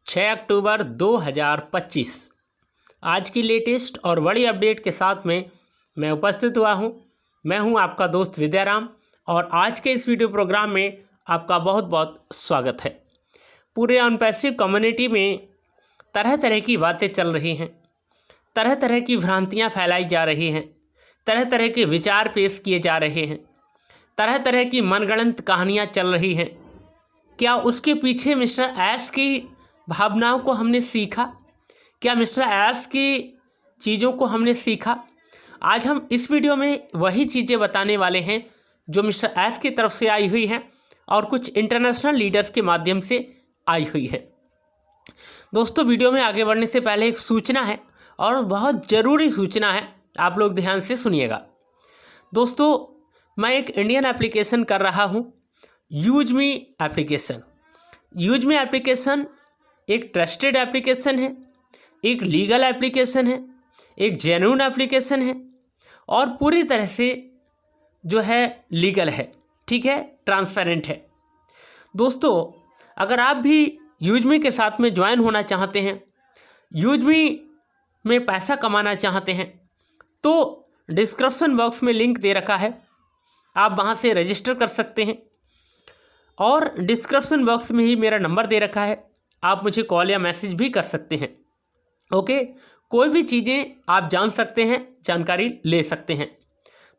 6 अक्टूबर 2025 आज की लेटेस्ट और बड़ी अपडेट के साथ में मैं उपस्थित हुआ हूं। मैं हूं आपका दोस्त विद्याराम और आज के इस वीडियो प्रोग्राम में आपका बहुत बहुत स्वागत है। पूरे अनपैसिव कम्युनिटी में तरह तरह की बातें चल रही हैं, तरह तरह की भ्रांतियां फैलाई जा रही हैं, तरह तरह के विचार पेश किए जा रहे हैं, तरह तरह की मनगढ़ंत कहानियां चल रही हैं। क्या उसके पीछे मिस्टर ऐश की भावनाओं को हमने सीखा? क्या मिस्टर ऐश की चीज़ों को हमने सीखा? आज हम इस वीडियो में वही चीज़ें बताने वाले हैं जो मिस्टर ऐश की तरफ से आई हुई हैं और कुछ इंटरनेशनल लीडर्स के माध्यम से आई हुई है। दोस्तों, वीडियो में आगे बढ़ने से पहले एक सूचना है और बहुत ज़रूरी सूचना है, आप लोग ध्यान से सुनिएगा। दोस्तों, मैं एक इंडियन एप्लीकेशन कर रहा हूँ, यूजमी एप्लीकेशन। यूजमी एप्लीकेशन एक ट्रस्टेड एप्लीकेशन है, एक लीगल एप्लीकेशन है, एक जेन्युइन एप्लीकेशन है और पूरी तरह से जो है लीगल है, ठीक है, ट्रांसपेरेंट है। दोस्तों, अगर आप भी यूजमी के साथ में ज्वाइन होना चाहते हैं, यूजमी में पैसा कमाना चाहते हैं, तो डिस्क्रिप्शन बॉक्स में लिंक दे रखा है, आप वहाँ से रजिस्टर कर सकते हैं और डिस्क्रिप्शन बॉक्स में ही मेरा नंबर दे रखा है, आप मुझे कॉल या मैसेज भी कर सकते हैं। ओके, कोई भी चीज़ें आप जान सकते हैं, जानकारी ले सकते हैं।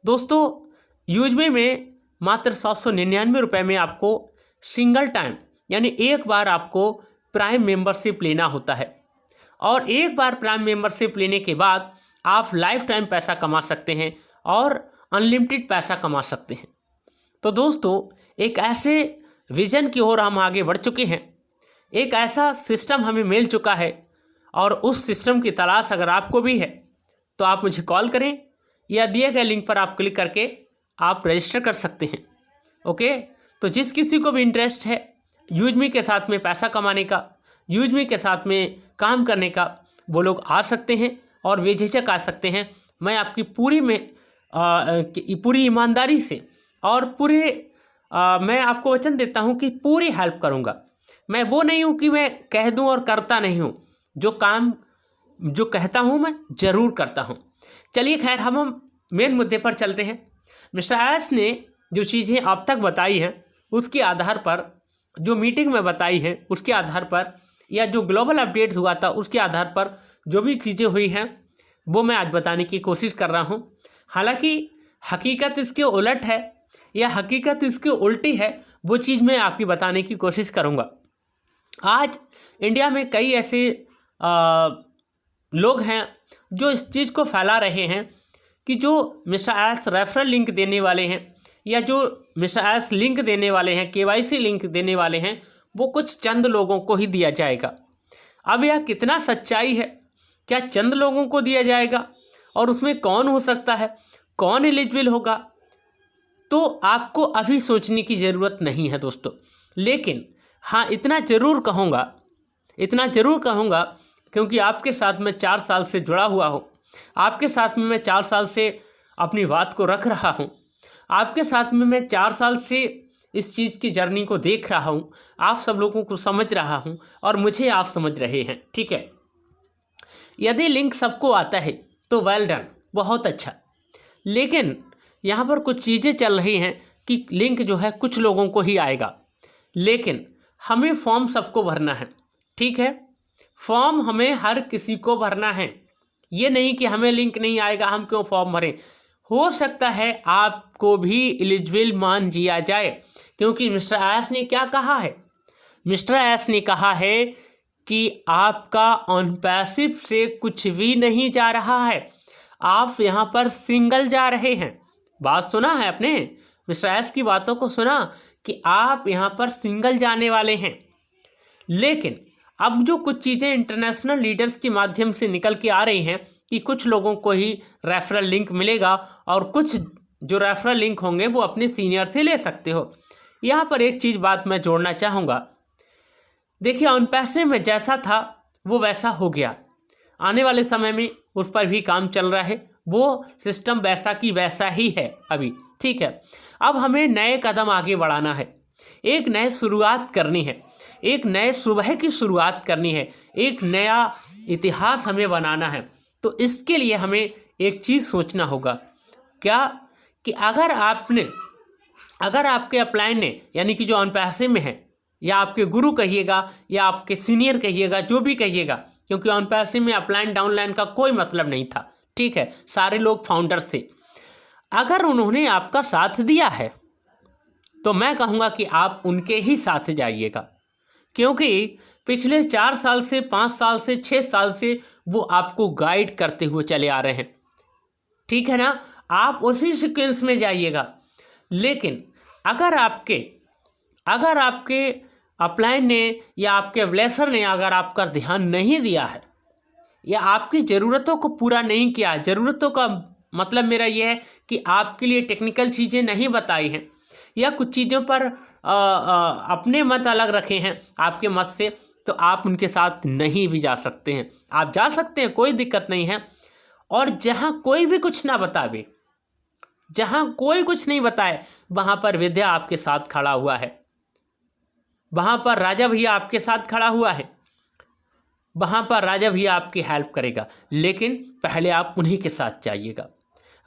दोस्तों, यूजमी में मात्र 799 रुपये में आपको सिंगल टाइम यानी एक बार आपको प्राइम मेंबरशिप लेना होता है और एक बार प्राइम मेंबरशिप लेने के बाद आप लाइफ टाइम पैसा कमा सकते हैं और अनलिमिटेड पैसा कमा सकते हैं। तो दोस्तों, एक ऐसे विज़न की ओर हम आगे बढ़ चुके हैं, एक ऐसा सिस्टम हमें मिल चुका है और उस सिस्टम की तलाश अगर आपको भी है तो आप मुझे कॉल करें या दिए गए लिंक पर आप क्लिक करके आप रजिस्टर कर सकते हैं। ओके, तो जिस किसी को भी इंटरेस्ट है यूजमी के साथ में पैसा कमाने का, यूजमी के साथ में काम करने का, वो लोग आ सकते हैं और बेझिझक आ सकते हैं। मैं आपकी पूरी ईमानदारी से और मैं आपको वचन देता हूं कि पूरी हेल्प करूंगा। मैं वो नहीं हूं कि मैं कह दूं और करता नहीं हूं, जो कहता हूं मैं ज़रूर करता हूं। चलिए खैर, हम मेन मुद्दे पर चलते हैं। मिस्टर ऐश ने जो चीज़ें अब तक बताई हैं उसके आधार पर, जो मीटिंग में बताई है उसके आधार पर, या जो ग्लोबल अपडेट हुआ था उसके आधार पर जो भी चीज़ें हुई हैं वो मैं आज बताने की कोशिश कर रहा हूं। हालांकि हकीकत इसके उलट है या हकीकत इसके उल्टी है, वो चीज़ मैं आपकी बताने की कोशिश करूंगा। आज इंडिया में कई ऐसे लोग हैं जो इस चीज़ को फैला रहे हैं कि जो मिस्टर ऐश रेफरल लिंक देने वाले हैं या जो मिस्टर ऐश लिंक देने वाले हैं, केवाईसी लिंक देने वाले हैं, वो कुछ चंद लोगों को ही दिया जाएगा। अब यह कितना सच्चाई है? क्या चंद लोगों को दिया जाएगा? और उसमें कौन हो सकता है, कौन एलिजिबल होगा? तो आपको अभी सोचने की ज़रूरत नहीं है दोस्तों। लेकिन हाँ, इतना ज़रूर कहूँगा क्योंकि आपके साथ मैं 4 साल से जुड़ा हुआ हूँ, आपके साथ में मैं 4 साल से अपनी बात को रख रहा हूँ, आपके साथ में मैं 4 साल से इस चीज़ की जर्नी को देख रहा हूँ, आप सब लोगों को समझ रहा हूँ और मुझे आप समझ रहे हैं, ठीक है। यदि लिंक सबको आता है तो वेल डन, बहुत अच्छा। लेकिन यहाँ पर कुछ चीज़ें चल रही हैं कि लिंक जो है कुछ लोगों को ही आएगा, लेकिन हमें फॉर्म सबको भरना है, ठीक है। फॉर्म हमें हर किसी को भरना है, ये नहीं कि हमें लिंक नहीं आएगा हम क्यों फॉर्म भरें। हो सकता है आपको भी एलिजिबल मान लिया जाए, क्योंकि मिस्टर ऐश ने क्या कहा है? मिस्टर ऐश ने कहा है कि आपका ऑन पैसिव से कुछ भी नहीं जा रहा है, आप यहाँ पर सिंगल जा रहे हैं। बात सुना है आपने? मिस्टर ऐश की बातों को सुना कि आप यहाँ पर सिंगल जाने वाले हैं। लेकिन अब जो कुछ चीज़ें इंटरनेशनल लीडर्स के माध्यम से निकल के आ रही हैं कि कुछ लोगों को ही रेफरल लिंक मिलेगा और कुछ जो रेफरल लिंक होंगे वो अपने सीनियर से ले सकते हो। यहाँ पर एक चीज़ बात मैं जोड़ना चाहूँगा। देखिए, ऑन पैसिव में जैसा था वो वैसा हो गया, आने वाले समय में उस पर भी काम चल रहा है, वो सिस्टम वैसा की वैसा ही है अभी, ठीक है। अब हमें नए कदम आगे बढ़ाना है, एक नए शुरुआत करनी है, एक नए सुबह की शुरुआत करनी है, एक नया इतिहास हमें बनाना है। तो इसके लिए हमें एक चीज़ सोचना होगा, क्या कि अगर आपके अपलाइन ने, यानी कि जो अनपैसे में है, या आपके गुरु कहिएगा या आपके सीनियर कहिएगा, जो भी कहिएगा, क्योंकि अनपैसे में अपलाइन डाउनलाइन का कोई मतलब नहीं था, ठीक है, सारे लोग फाउंडर्स थे। अगर उन्होंने आपका साथ दिया है तो मैं कहूँगा कि आप उनके ही साथ जाइएगा, क्योंकि पिछले 4 साल से, 5 साल से, 6 साल से वो आपको गाइड करते हुए चले आ रहे हैं, ठीक है ना। आप उसी सीक्वेंस में जाइएगा। लेकिन अगर आपके अपलाइन ने या आपके ब्लेसर ने अगर आपका ध्यान नहीं दिया है या आपकी ज़रूरतों को पूरा नहीं किया है, ज़रूरतों का मतलब मेरा ये है कि आपके लिए टेक्निकल चीज़ें नहीं बताई हैं या कुछ चीज़ों पर अपने मत अलग रखे हैं आपके मत से, तो आप उनके साथ नहीं भी जा सकते हैं। आप जा सकते हैं, कोई दिक्कत नहीं है। और जहाँ कोई भी कुछ ना बतावे, जहाँ कोई कुछ नहीं बताए, वहाँ पर विद्या आपके साथ खड़ा हुआ है, वहाँ पर राजा भैया आपके साथ खड़ा हुआ है, वहाँ पर राजा भैया आपकी हेल्प करेगा। लेकिन पहले आप उन्हीं के साथ जाइएगा।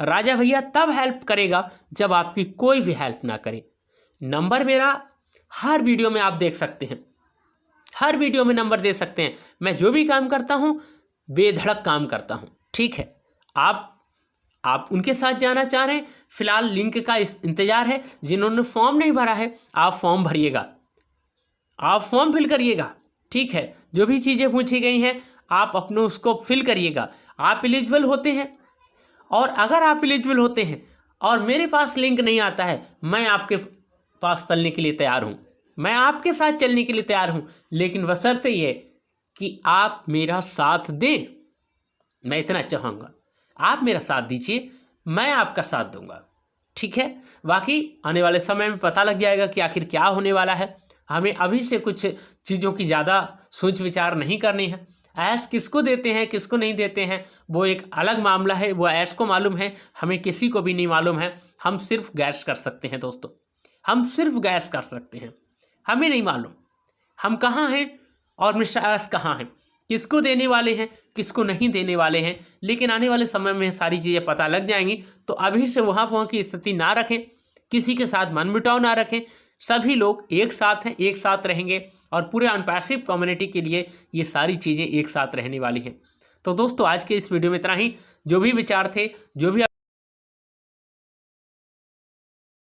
राजा भैया तब हेल्प करेगा जब आपकी कोई भी हेल्प ना करे। नंबर मेरा हर वीडियो में आप देख सकते हैं, हर वीडियो में नंबर दे सकते हैं। मैं जो भी काम करता हूँ बेधड़क काम करता हूँ, ठीक है। आप उनके साथ जाना चाह रहे हैं, फिलहाल लिंक का इंतज़ार है। जिन्होंने फॉर्म नहीं भरा है, आप फॉर्म भरिएगा, आप फॉर्म फिल करिएगा, ठीक है। जो भी चीज़ें पूछी गई हैं आप अपने उसको फिल करिएगा। आप एलिजिबल होते हैं, और अगर आप एलिजिबल होते हैं और मेरे पास लिंक नहीं आता है, मैं आपके पास चलने के लिए तैयार हूँ, मैं आपके साथ चलने के लिए तैयार हूँ। लेकिन बशर्ते ये कि आप मेरा साथ दें। मैं इतना चाहूँगा, आप मेरा साथ दीजिए, मैं आपका साथ दूंगा, ठीक है। बाकी आने वाले समय में पता लग जाएगा कि आखिर क्या होने वाला है। हमें अभी से कुछ चीज़ों की ज़्यादा सोच विचार नहीं करनी है। ऐश किसको देते हैं, किसको नहीं देते हैं, वो एक अलग मामला है, वो ऐश को मालूम है, हमें किसी को भी नहीं मालूम है। हम सिर्फ गैस कर सकते हैं दोस्तों, हम सिर्फ गैस कर सकते हैं। हमें नहीं मालूम हम कहाँ हैं और मिस्टर ऐश कहाँ हैं, किसको देने वाले हैं, किसको नहीं देने वाले हैं। लेकिन आने वाले समय में सारी चीज़ें पता लग जाएंगी। तो अभी से वहाँ की स्थिति ना रखें, किसी के साथ मनमुटाव ना रखें। सभी लोग एक साथ हैं, एक साथ रहेंगे, और पूरे अनपैसिव कम्युनिटी के लिए ये सारी चीज़ें एक साथ रहने वाली हैं। तो दोस्तों आज के इस वीडियो में इतना ही। जो भी विचार थे, जो भी